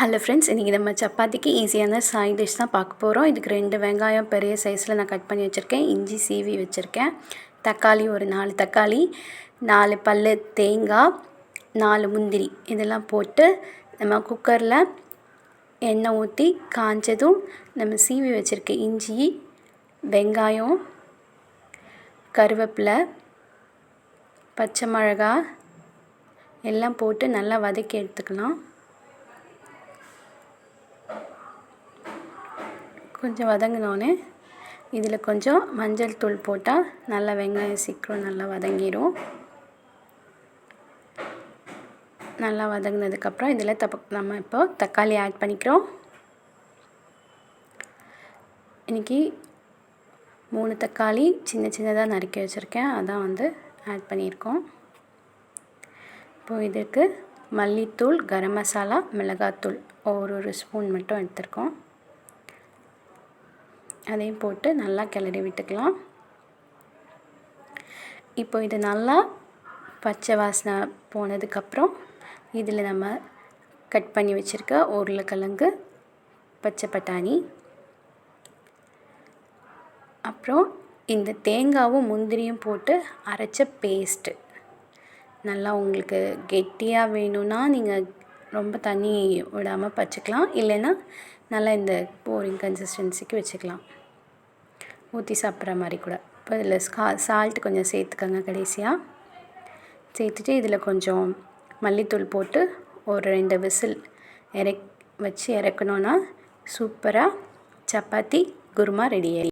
Hello friends, இன்றைக்கி நம்ம சப்பாத்திக்கு ஈஸியான சைட் டிஷ் தான் பார்க்க போகிறோம். இதுக்கு 2 வெங்காயம் பெரிய சைஸில் நான் கட் பண்ணி வச்சுருக்கேன். இஞ்சி சீவி வச்சுருக்கேன். தக்காளி ஒரு 4 தக்காளி, 4 பல் தேங்காய், 4 முந்திரி இதெல்லாம் போட்டு நம்ம குக்கரில் எண்ணெய் ஊற்றி காஞ்சதும் நம்ம சீவி வச்சுருக்க இஞ்சி, வெங்காயம், கருவேப்பிலை, பச்சை மிளகா எல்லாம் போட்டு நல்லா வதக்கி எடுத்துக்கலாம். கொஞ்சம் வதங்கினோடனே இதில் கொஞ்சம் மஞ்சள் தூள் போட்டால் நல்லா வெங்காயம் சீக்கிரம் நல்லா வதங்கிடும். நல்லா வதங்கினதுக்கப்புறம் இதில் நம்ம இப்போ தக்காளி ஆட் பண்ணிக்கிறோம். இன்றைக்கி 3 தக்காளி சின்னதாக நறுக்கி வச்சுருக்கேன், அதான் ஆட் பண்ணியிருக்கோம். இப்போது இதுக்கு மல்லித்தூள், கரம் மசாலா, மிளகாத்தூள் ஒரு ஸ்பூன் மட்டும் எடுத்துருக்கோம். அதையும் போட்டு நல்லா கிளறி விட்டுக்கலாம். இப்போ இது நல்லா பச்சை வாசனை போனதுக்கப்புறம் இதில் நம்ம கட் பண்ணி வச்சுருக்க உருளைக்கிழங்கு, பச்சை பட்டாணி, அப்புறம் இந்த தேங்காவும் முந்திரியும் போட்டு அரைச்ச பேஸ்ட்டு. நல்லா உங்களுக்கு கெட்டியாக வேணும்னா நீங்கள் ரொம்ப தண்ணி விடாமல் வச்சுக்கலாம், இல்லைன்னா நல்லா இந்த போரிங் கன்சிஸ்டன்சிக்கு வச்சுக்கலாம், ஊற்றி சாப்பிட்ற மாதிரி கூட. இப்போ இதில் சால்ட் கொஞ்சம் சேர்த்துக்கோங்க. கடைசியாக சேர்த்துட்டு இதில் கொஞ்சம் மல்லித்தூள் போட்டு ஒரு 2 விசில் வச்சு இறக்கணுன்னா சூப்பராக சப்பாத்தி குருமா ரெடி ஆகிடும்.